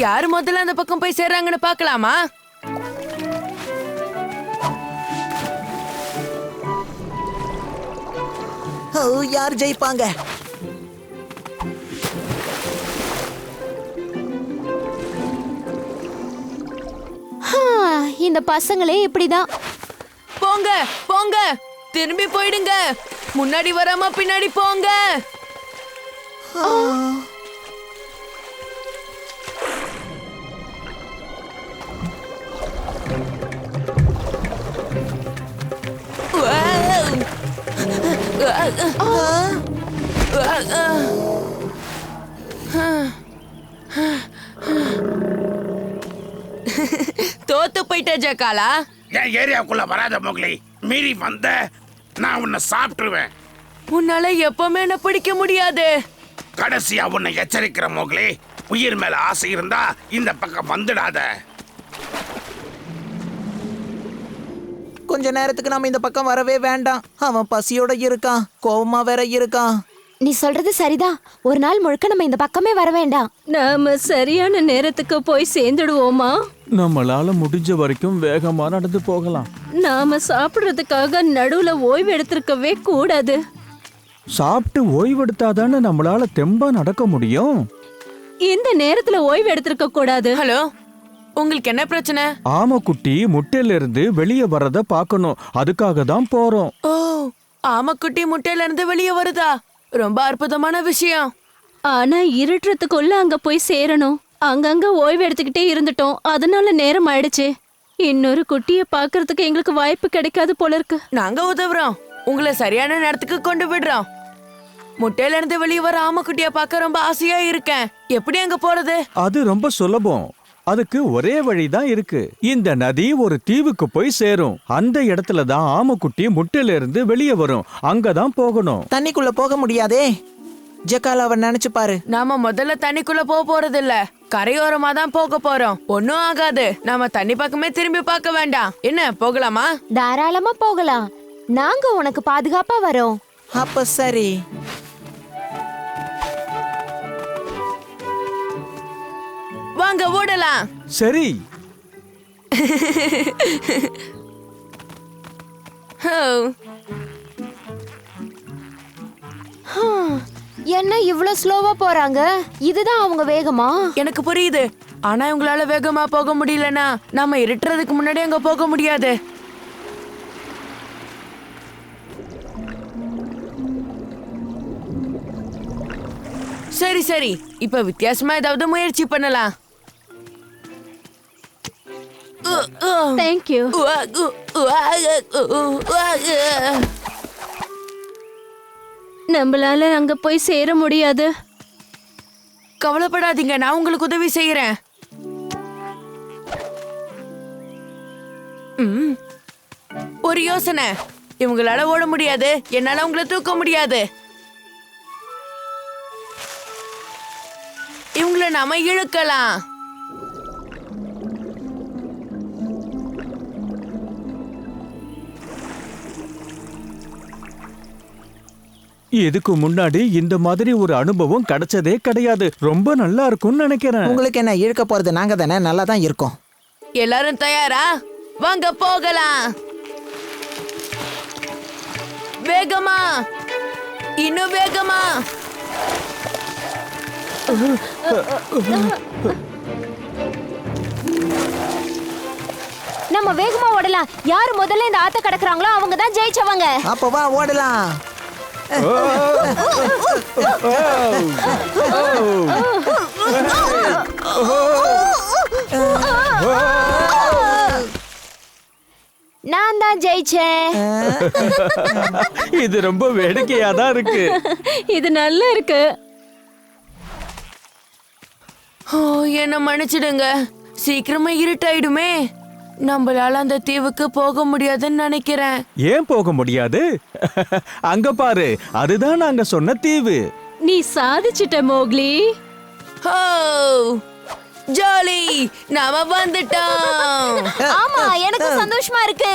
யாரு முதல்ல அந்த பக்கம் போய் சேர்றாங்கன்னு பாக்கலாமா? யார் ஜெயிப்பாங்க? இந்த பசங்களே இப்படிதான். போங்க போங்க, திரும்பி போயிடுங்க. முன்னாடி வராம பின்னாடி போங்க. தோத்து போயிட்ட ஜக்காலா. என் ஏரியாவுக்குள்ள வராத மோக்லி. மீறி வந்த நான் உன்னை சாப்பிட்டுருவேன். உன்னால எப்பவுமே என்ன பிடிக்க முடியாது. கடைசியா உன்னை எச்சரிக்கிற மோக்லி. உயிர் மேல ஆசை இருந்தா இந்த பக்கம் வந்துடாத. கொஞ்ச நேரத்துக்கு நாம இந்த பக்கம் வரவே வேண்டாம். அவன் பசியோட இருக்கான், கோவமா வேற இருக்கான். நீ சொல்றது சரிதான். ஒரு நாள் முழுக்க நம்ம இந்த பக்கமே வர வேண்டாம். நாம சரியான நேரத்துக்கு போய் சேர்ந்துடுவோமா? நம்மளால முடிஞ்ச வரைக்கும் வேகமா நடந்து போகலாம். நாம சாப்பிடுறதுக்காக நடுவுல ஓய்வு எடுத்திருக்கவே கூடாது. சாப்பிட்டு ஓய்வெடுத்தாதானே நம்மளால தெம்பா நடக்க முடியும். இந்த நேரத்துல ஓய்வு எடுத்திருக்க கூடாது. ஹலோ, உங்களுக்கு என்ன பிரச்சனை? ஆமைக்குட்டி முட்டையில இருந்து வெளியே வர்றத பாக்கணும். அதுக்காக தான் போறோம். ஓ, ஆமைக்குட்டி முட்டையில இருந்து வெளியே வருதா? ரொம்ப அற்புதமான விஷயம். ஆனா இருட்டுறதுக்குள்ள அங்க போய் சேரணும். அங்கங்க ஓய்வு எடுத்துக்கிட்டே இருந்துட்டோம். அதனால நேரம் ஆயிடுச்சு. இன்னொரு குட்டிய பாக்குறதுக்கு எங்களுக்கு வாய்ப்பு கிடைக்காது போல இருக்கு. நாங்க உதவுறோம். உங்களை சரியான நேரத்துக்கு கொண்டு விடுறோம். முட்டையில இருந்து வெளியே வர ஆமைக்குட்டிய பார்க்க ரொம்ப ஆசையா இருக்கேன். எப்படி அங்க போறது? அது ரொம்ப சுலபம். அதுக்கு ஒரே வழிதான் இருக்கு. இந்த நதி ஒரு தீவுக்கு போய் சேரும். அந்த இடத்துல தான் ஆமைக்குட்டி முட்டையில இருந்து வெளியே வரும். அங்கதான் போகணும். தண்ணிக்குள்ள போக முடியாதே. ஜக்காலாவை நினைச்சு பாரு. நாம முதல்ல தண்ணிக்குள்ள போறது இல்ல, கரையோரமா தான் போக போறோம். ஒன்னும் ஆகாது. நாம தண்ணி பக்கமே திரும்பி பார்க்க வேண்டாம். என்ன, போகலாமா? தாராளமா போகலாம். நாங்க உனக்கு பாதுகாப்பா வரோம். அப்ப சரி. வாங்க ஓடலாம். சரி. என்ன இவ்ளோ ஸ்லோவா போறாங்க? இதுதான் அவங்க வேகமா? எனக்கு புரியுது. ஆனா உங்களால வேகமா போக முடியலனா நாம இருட்டுறதுக்கு முன்னாடி அங்க போக முடியாது. சரி சரி, இப்ப வித்தியாசமா ஏதாவது முயற்சி பண்ணலாம். தேங்க்யூ. நம்மளால அங்க போய் சேர முடியாது. கவலைப்படாதீங்க, நான் உங்களுக்கு உதவி செய்யறேன். ஒரு யோசனை. இவங்களால ஓட முடியாது, என்னால உங்களை தூக்க முடியாது. இவங்களை நாம இழுக்கலாம். இதுக்கு முன்னாடி இந்த மாதிரி ஒரு அனுபவம் கிடைச்சதே கிடையாது. ரொம்ப நல்லா இருக்கும்னு நினைக்கிறேன். உங்களுக்கு என்ன, இழுக்க போறது நாங்க தானே. நல்லா தான் இருக்கோம். எல்லாரும் தயாரா? வாங்க போகலாம். வேகமா, இன்னும் வேகமா. நம்ம வேகமா ஓடலாம். யாரு முதல்ல இந்த ஆத்த கடக்குறாங்களோ அவங்க தான் ஜெயிச்சவங்க. அப்ப வா ஓடலாம். நான் தான் ஜெயிச்சேன். இது ரொம்ப வேடிக்கையா தான் இருக்கு. இது நல்லா இருக்கு. ஓ, என்ன மன்னிச்சிடுங்க. சீக்கிரமா இருட்டாயிடுமே. நம்மளால அந்த தீவுக்கு போக முடியாதுன்னு நினைக்கிறேன். ஏன் போக முடியாது? அங்க பாரு, அதுதான் நாங்க சொன்ன தீவு. நீ சாதிச்சிட்ட மோக்லி. ஓ, ஜாலி, நாம வந்துட்டோம். ஆமா, எனக்கு சந்தோஷமா இருக்கு.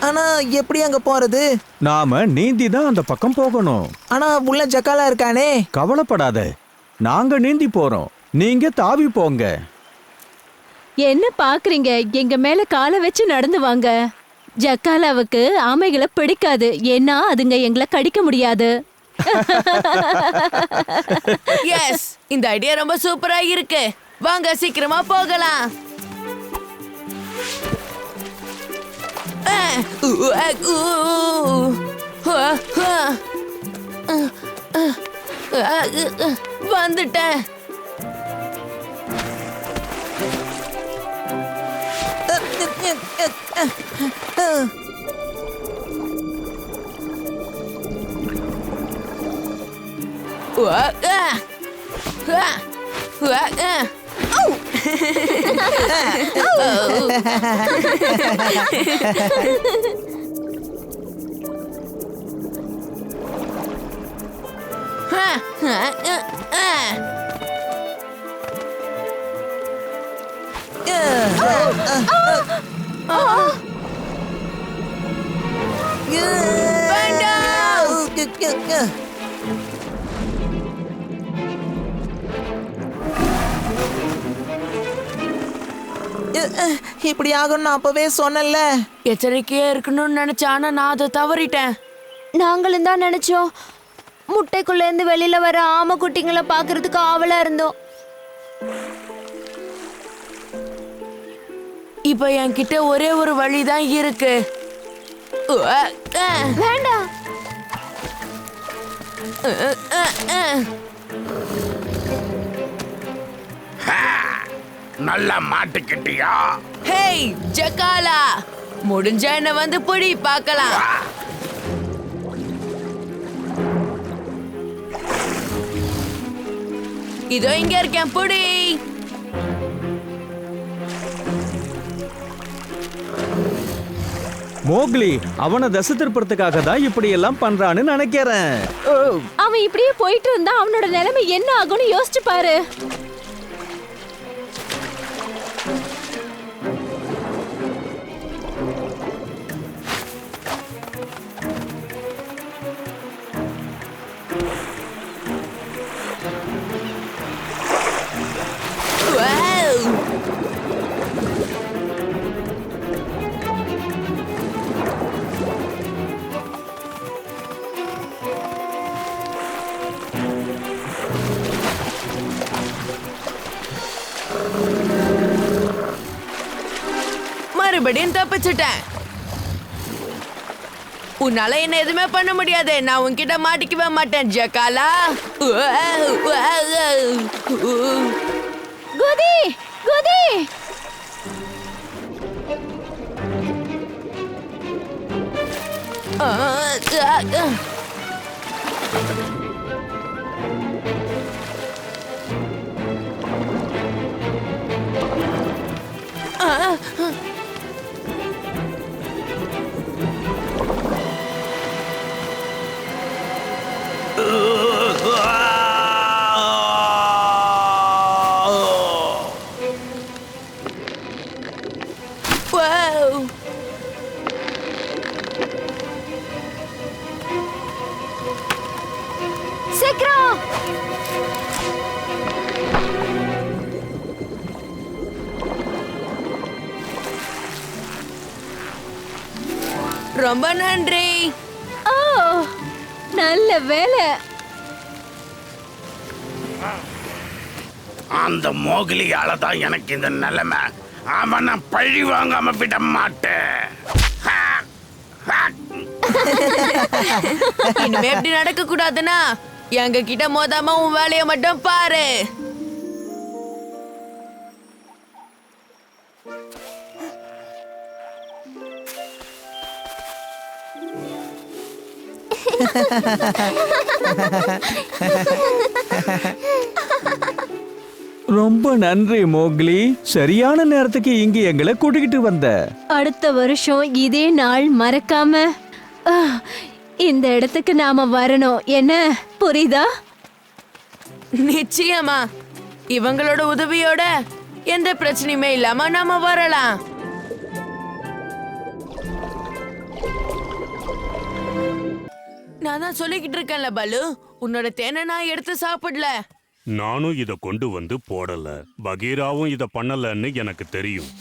ஆனா எப்படி அங்க போறது? நாம நீந்தி தான் அந்த பக்கம் போகணும். ஆனா உள்ள ஜக்காலா இருக்கானே. கவலைப்படாத, நாங்க நீந்தி போறோம், நீங்க தாவி போங்க. என்ன பாக்குறீங்க? எங்க மேல காலை வச்சு நடந்து வாங்க. ஜக்காலாவுக்கு ஆமைகளை பிடிக்காது, ஏன்னா அதுங்க எங்களை கடிக்க முடியாது. எஸ், இந்த ஐடியா ரொம்ப சூப்பரா இருக்கு. வாங்க சீக்கிரமா போகலாம். வந்துட்டேன். இப்படி ஆகும்னு அப்பவே சொன்னல. எச்சரிக்கையா இருக்கணும்னு நினைச்சேன், ஆனா நான் அதை தவறிட்டேன். நாங்களும் தான் நினைச்சோம். முட்டைக்குள்ள இருந்து வெளியில வர ஆமை குட்டிங்களை பாக்குறதுக்கு ஆவலா இருந்தோம். இப்ப என்கிட்ட ஒரே ஒரு வழிதான் இருக்கு. வேண்டாம். நல்லா மாட்டிக்கிட்டியா? ஹேய் ஜக்காலா, முடிஞ்ச என்ன வந்து புடி பார்க்கலாம். இதோ இங்க இருக்கேன், புடி. மோக்லி அவனை தசை திருப்பறதுக்காக தான் இப்படி எல்லாம் பண்றான்னு நினைக்கிறேன். அவன் இப்படியே போயிட்டு இருந்தா அவனோட நிலைமை என்ன ஆகும்னு யோசிச்சு பாரு. மறுபடியும் தப்பிச்சிட்டேன். உன்னால என்ன எதுவுமே பண்ண முடியாது. நான் உன்கிட்ட மாட்டிக்கவே மாட்டேன் ஜக்காலா. குதி குதி. சீக்கிரம். ரொம்ப நன்றி. ஓ, நல்ல வேலை. அந்த மோகிலியால தான் எனக்கு இந்த நிலைமை. அவனை பழி வாங்காம விட மாட்டேன். இனிமே எப்படி நடக்க கூடாதுன்னா எங்க கிட்ட மோதாம உன் வேலைய மட்டும் பாரு. ரொம்ப நன்றி மோக்லி, சரியான நேரத்துக்கு இங்க எங்களை கூட்டிக்கிட்டு வந்த. அடுத்த வருஷம் இதே நாள் மறக்காம இந்த இடத்துக்கு நாம வரணும். என்ன புரியுதா? நிச்சயமா. இவங்களோட உதவியோட எந்த பிரச்சனையுமே இல்லாம நாம வரலாம். நான் தான் சொல்லிக்கிட்டு இருக்கேன்ல பலு, உன்னோட தேனை நான் எடுத்து சாப்பிடல. நானும் இத கொண்டு வந்து போடல. பகீராவும் இத பண்ணலன்னு எனக்கு தெரியும்.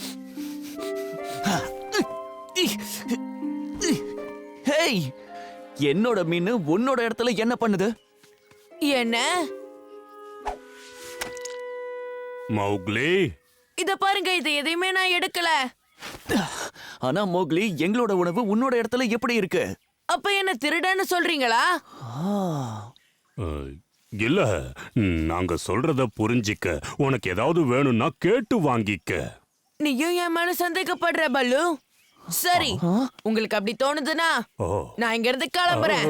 ஹேய், என்னோட மீன் உன்னோட இடத்துல என்ன பண்ணுது? என்ன? மௌக்லி, இத பாருங்க, இது எதையுமே நான் எடுக்கல. ஆனா மோக்லி, எங்களோட உணவு உன்னோட இடத்துல எப்படி இருக்கு? அப்ப என்ன திருடன்னு சொல்றீங்களா? இல்ல, நாங்க சொல்றத புரிஞ்சிக்க. உனக்கு ஏதாவது வேணும்னா கேட்டு வாங்கிக்க. நீயும் என் மேல சந்தேகப்படுற பலு. சரி, உங்களுக்கு அப்படி தோணுதுன்னா ஓ. நான் இங்க இருந்து கிளம்புறேன்.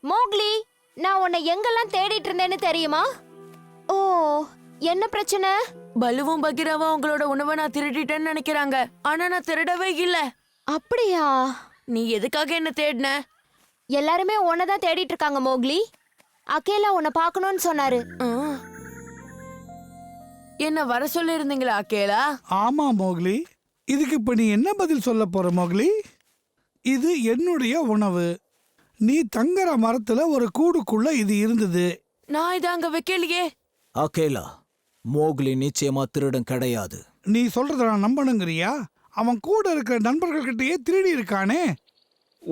மோக்லி, நான் உன்னை எங்கெல்லாம் தேடிட்டு இருந்தேன்னு தெரியுமா? ஓ, என்ன பிரச்சனை? பலுவும் பகிரவும் உங்களோட உணவை நான் திருடிட்டேன்னு நினைக்கிறாங்க. ஆனா நான் திருடவே இல்ல. அப்படியா? நீ எதுக்காக என்ன தேடின? எல்லாருமே உன்னை தான் தேடிட்டு இருக்காங்க மோக்லி. அகேலா உன்னை பார்க்கணும்னு சொன்னாரு. ஆ. என்ன வர சொல்லி இருந்தீங்களா அகேலா? ஆமா மோக்லி, இதுக்கு இப்ப நீ என்ன பதில் சொல்ல போற மோக்லி? இது என்னுடைய உணவு. நீ தங்குற மரத்துல ஒரு கூடுக்குள்ள இது இருந்தது. நான் இதை அங்க வைக்கலையே. அகேலா, மோக்லி நிச்சயமா திருடன் கிடையாது. நீ சொல்றத நான் நம்பணுங்கிறியா? அவன் கூட இருக்கிற நண்பர்கள் கிட்டயே திருடி இருக்கானே.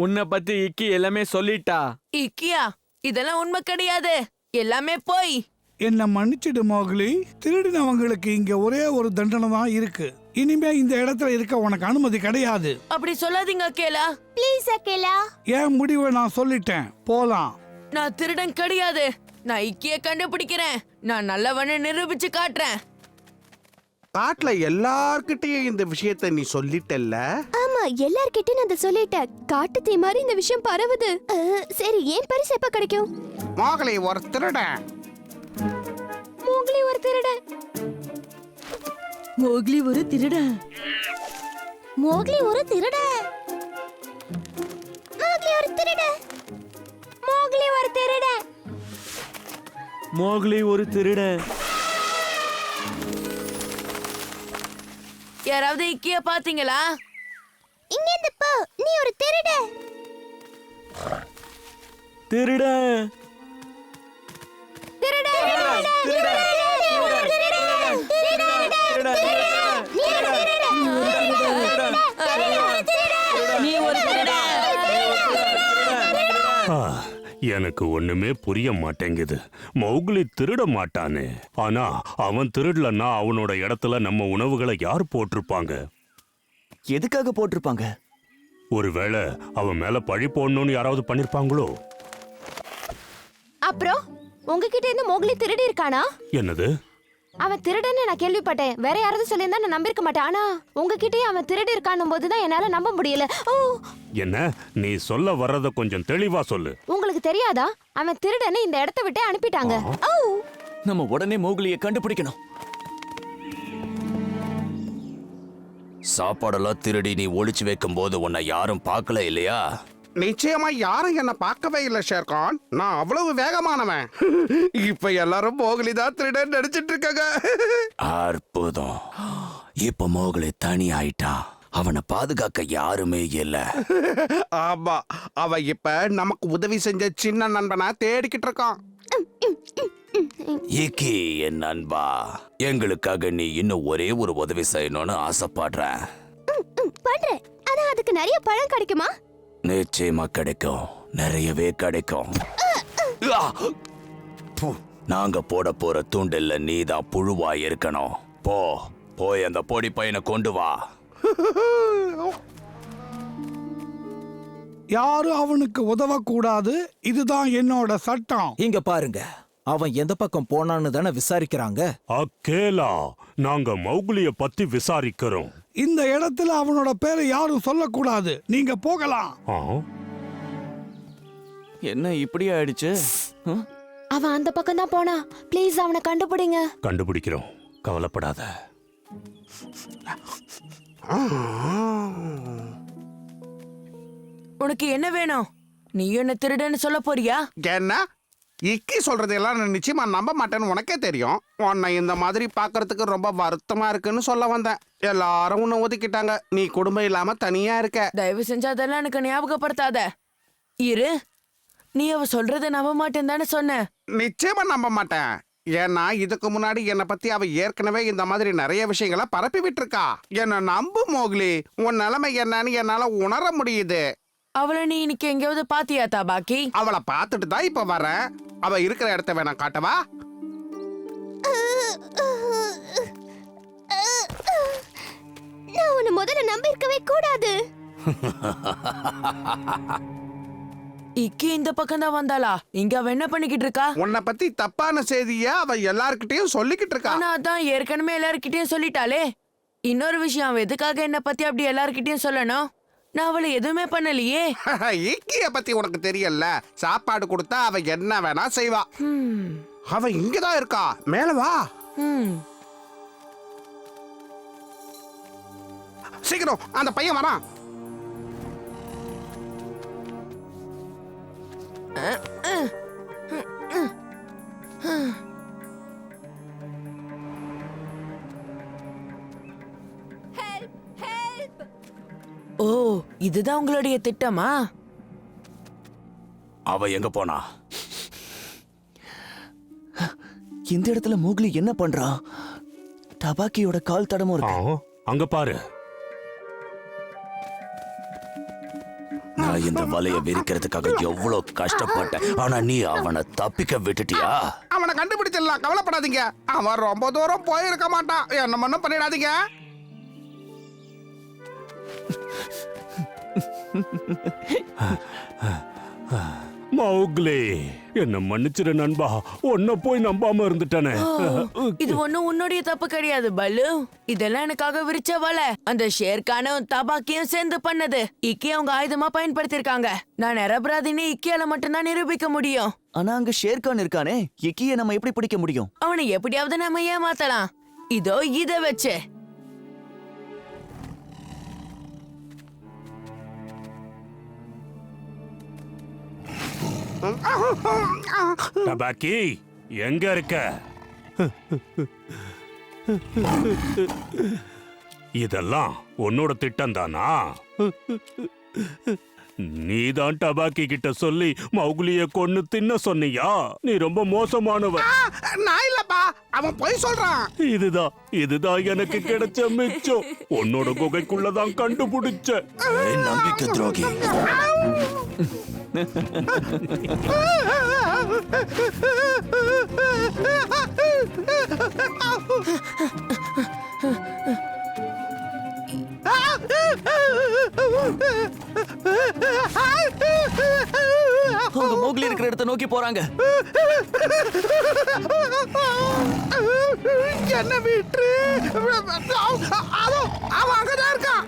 உன்னை பத்தி இக்கி எல்லாமே சொல்லிட்டா. இக்கியா, இதெல்லாம் உண்மை கிடையாது, எல்லாமே போய். என்ன மன்னிச்சிடு மோக்லி, திருடினவங்களுக்கு இங்க ஒரே ஒரு தண்டனை தான் இருக்கு. இனிமே இந்த இடத்துல இருக்க உனக்கு அனுமதி கிடையாது. அப்படி சொல்லாதீங்க அகேலா. ப்ளீஸ் அகேலா. என் முடிவை நான் சொல்லிட்டேன், போலாம். நான் திருடன் கிடையாது. நான் இக்கிய கண்டுபிடிக்கிறேன். நான் நல்லவனை நிரூபிச்சு காட்டுறேன். காட்டுல எல்லார்கிட்டயும் இந்த விஷயத்த நீ சொல்லிட்டல்ல? ஆமா, எல்லார்கிட்டயும் நான் அதை சொல்லிட்டேன். காட்டு தீ மாதிரி இந்த விஷயம் பரவுது. சரி, ஏன் பரிசு எப்ப கிடைக்கும்? மோக்லி ஒரு திருடன். மோக்லி ஒரு திருடன். மோக்லி ஒரு திருடன். மோக்லி ஒரு திருடன். மோக்லி ஒரு திருடன். மோக்லி ஒரு திருடன். மோக்லி ஒரு திருடன். யாராவது இக்கிய பாத்தீங்களா? இங்க இருந்து போ, நீ ஒரு திருடன். திருடன். நீ ஒரு திருடன். எனக்கு ஒண்ணுமே புரிய மாட்டேங்குது. மௌக்லி திருட மாட்டானே. ஆனா அவன் திருடலன்னா அவனோட இடத்துல நம்ம உணவுகளை யார் போட்டிருப்பாங்க? எதுக்காக போட்டிருப்பாங்க? ஒருவேளை அவன் மேல பழி போடணும்னு யாராவது பண்ணிருப்பாங்களோ? அப்புறம் உங்ககிட்ட இருந்து மோக்லி திருடி இருக்கானா? என்னது? அவன் திருடன்னு நான் கேள்விப்பட்டேன். வேற யாராவது சொல்லியிருந்தா நான் நம்பிருக்க மாட்டேன். ஆனா உங்ககிட்டயே அவன் திருடி இருக்கானும் போதுதான் என்னால நம்ப முடியல. ஓ, என்ன நீ சொல்ல வர்றத கொஞ்சம் தெளிவா சொல்லு. உங்களுக்கு தெரியாதா? அவன் திருடன்னு இந்த இடத்தை விட்டு அனுப்பிட்டாங்க. ஓ, நம்ம உடனே மோக்லியை கண்டுபிடிக்கணும். சாப்பாடெல்லாம் திருடி நீ ஒளிச்சு வைக்கும் போது உன்னை யாரும் பார்க்கல இல்லையா? நிச்சயமா யாரும் என்ன பார்க்கவே இல்லை ஷேர்கான். நான் அவ்வளவு வேகமானவன். இப்ப எல்லாரும் மோக்லி தான் திருடன் நடிச்சிட்டு இருக்காங்க. அற்புதம். இப்ப மோக்லி தனி ஆயிட்டான். அவனை பாதுகாக்க யாருமே இல்ல. ஆமா, அவ இப்ப நமக்கு உதவி செஞ்ச சின்ன நண்பனா தேடிக்கிட்டு இருக்கான். இக்கி என் நண்பா, எங்களுக்காக நீ இன்னும் ஒரே ஒரு உதவி செய்யணும்னு ஆசைப்படுறேன். பண்றேன். ஆனா அதுக்கு நிறைய பழம் கிடைக்குமா? நிச்சயமா கிடைக்கும், நிறையவே கிடைக்கும். நாங்க போட போற தூண்டில்ல நீதான் புழுவா இருக்கணும். போய் அந்த பொடி பையனை கொண்டு வா. யாரும் அவனுக்கு உதவக்கூடாது. இதுதான் என்னோட சட்டம். இங்க பாருங்க, அவன் எந்த பக்கம் போனான்னு தானே விசாரிக்கிறாங்க. அகேலா, நாங்க மௌக்லிய பத்தி விசாரிக்கிறோம். இந்த இடத்துல அவனோட பேரை யாரும் சொல்லக்கூடாது. நீங்க போகலாம். என்ன இப்படி ஆயிடுச்சு? அவன் அந்த பக்கம் தான் போனா. ப்ளீஸ் அவனை கண்டுபிடிங்க. கண்டுபிடிக்கிறோம், கவலைப்படாத. உனக்கு என்ன வேணும்? நீ என்ன திருடன்னு சொல்ல போறியா? என்ன இக்கி சொல்றதெல்லாம் நான் நிச்சயமா நம்ப மாட்டேன்னு உனக்கே தெரியும். உன்னை இந்த மாதிரி பார்க்கறதுக்கு ரொம்ப வருத்தமா இருக்குன்னு சொல்ல வந்தேன். எல்லாரும் உன்னை ஒதுக்கிட்டாங்க. நீ குடும்பம் இல்லாம தனியா இருக்க. தயவு செஞ்சு அதெல்லாம் எனக்கு ஞாபகப்படுத்தாத. இரு, நீ அவ சொல்றத நம்ப மாட்டேன்னு தானே சொன்ன. நிச்சயமா நம்ப மாட்டேன். ஏன்னா இதுக்கு முன்னாடி என்னை பத்தி அவ ஏற்கனவே இந்த மாதிரி நிறைய விஷயங்களை பரப்பி விட்டுருக்கா. என்ன நம்பு மோக்லி, உன் நிலைமை என்னன்னு என்னால உணர முடியுது. அவளை நீ இன்னைக்கு எங்கேயாவது பாத்தியா தபாக்கி? அவளை பார்த்துட்டு தான் இப்ப வரேன். அவ இருக்கிற இடத்த வேணா காட்டவா? நான் உன்னை முதல்ல நம்பி இருக்கவே கூடாது. இக்கி இந்த பக்கம் தான் வந்தாளா? இங்க அவ என்ன பண்ணிக்கிட்டு இருக்கா? உன்னை பத்தி தப்பான செய்திய அவ எல்லார்கிட்டயும் சொல்லிக்கிட்டு இருக்கா. ஆனா அதான் ஏற்கனவே எல்லார்கிட்டயும் சொல்லிட்டாளே. இன்னொரு விஷயம், அவ எதுக்காக என்ன பத்தி அப்படி எல்லார்கிட்டயும் சொல்லணும்? நான் அவளை எதுவுமே பண்ணலையே. இக்கிய பத்தி உனக்கு தெரியல. சாப்பாடு கொடுத்தா அவ என்ன வேணா செய்வா. அவ இங்கதான் இருக்கா. மேல வா. சீக்கிரம், அந்த பையன் வரான். ஓ, இதுதான் உங்களுடைய திட்டமா? அவ எங்க போனா? இந்த இடத்துல மோக்லி என்ன பண்றான்? தபாக்கியோட கால் தடமும் இருக்கு. அங்க பாரு. நான் இந்த வலைய விரிக்கிறதுக்காக எவ்வளவு கஷ்டப்பட்டேன். ஆனா நீ அவனை தப்பிக்க விட்டுட்டியா? அவனை கண்டுபிடிச்சிடலாம், கவலைப்படாதீங்க. அவன் ரொம்ப தூரம் போயிருக்க மாட்டான். என்ன மண்ணும் பண்ணிடாதீங்க. மௌக்லி, என்ன மன்னிச்சிரு நண்பா. உன்னை போய் நம்பாம இருந்துட்டானே. இது ஒண்ணும் உன்னுடைய தப்பு கிடையாது பல்லு. இதெல்லாம் எனக்காக விரிச்ச வலை. அந்த ஷேர்கானும் தபாக்கியும் சேர்ந்து பண்ணது. இக்கி அவங்க ஆயுதமா பயன்படுத்திருக்காங்க. நான் நிரபராதின்னு இக்கியால மட்டும்தான் நிரூபிக்க முடியும். ஆனா அங்க ஷேர்கான் இருக்கானே, இக்கியை நம்ம எப்படி பிடிக்க முடியும்? அவனை எப்படியாவது நம்ம ஏமாத்தலாம். இதோ இத வச்சு. தபாக்கி, எங்க இருக்க? இதெல்லாம் உன்னோட திட்டம் தானா? நீதான் டபாக்கி கிட்ட சொல்லி மௌக்லிய கொன்னு தின்ன சொன்னியா? நீ ரொம்ப மோசமானவன். நான் இல்லப்பா, அவன் போய் சொல்றான். இதுதான் எனக்கு கிடைச்ச மிச்சம். உன்னோட குகைக்குள்ளதான் கண்டுபிடிச்ச. நம்பிக்கை துரோகி. அவங்க மோக்லி இருக்கிற இடத்தை நோக்கி போறாங்க. என்ன விட்டு அவன் அங்கதான் இருக்கான்.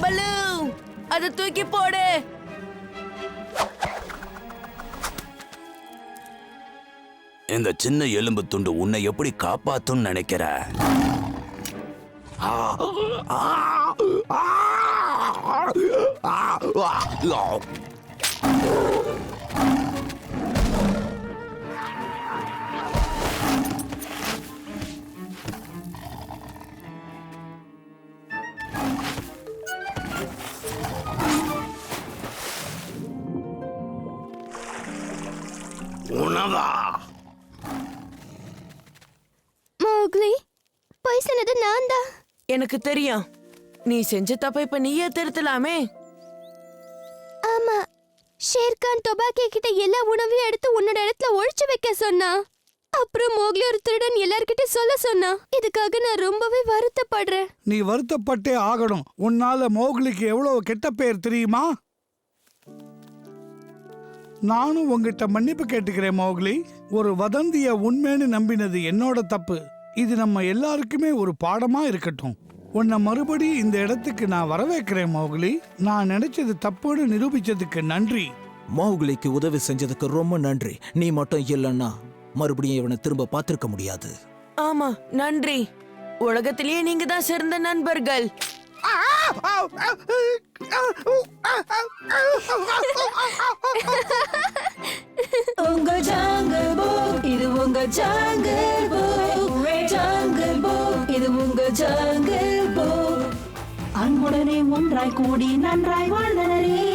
பல்லு, அதை தூக்கி போடு. இந்த சின்ன எலும்பு துண்டு உன்னை எப்படி காப்பாத்தும் நினைக்கிற? உணவா? மோக்லி, போய் சொன்னது நான் தான். எனக்கு தெரியும். நீ செஞ்ச தப்ப இப்ப நீயே திருத்தலாமே. ஆமா, ஷேர்கான் தபாக்கி கிட்ட எல்லா உணவையும் எடுத்து உன்னோட இடத்துல ஒழிச்சு வைக்க சொன்னா. அப்புறம் மோக்லி ஒரு திருடன் எல்லார்கிட்ட சொல்ல சொன்னா. இதுக்காக நான் ரொம்பவே வருத்தப்படுறேன். நீ வருத்தப்பட்டே ஆகணும். உன்னால மோக்லிக்கு எவ்வளவு கெட்ட பேர் தெரியுமா? நானும் உங்ககிட்ட மன்னிப்பு கேட்டுக்கிறேன் மோக்லி. ஒரு வதந்திய உண்மைன்னு நம்பினது என்னோட தப்பு. இது நம்ம எல்லாருக்குமே ஒரு பாடமா இருக்கட்டும். உன்னை மறுபடியும் இந்த இடத்துக்கு நான் வரவேற்கிறேன் மோக்லி. நான் நினைச்சது தப்புன்னு நிரூபிச்சதுக்கு நன்றி. மௌக்லிக்கு உதவி செஞ்சதுக்கு ரொம்ப நன்றி. நீ மட்டும் இல்லைன்னா மறுபடியும் இவனை திரும்ப பார்த்திருக்க முடியாது. ஆமா, நன்றி. உலகத்திலேயே நீங்க தான் சிறந்த நண்பர்கள். உங்க ஜாங்கிள் புக், இது உங்க ஜாங்கிள் புக். ஜாங்கிள் புக், இது உங்க ஜாங்கிள் புக். அன்புடனே ஒன்றாய் கூடி நன்றாய் வாழ்ந்தனரே.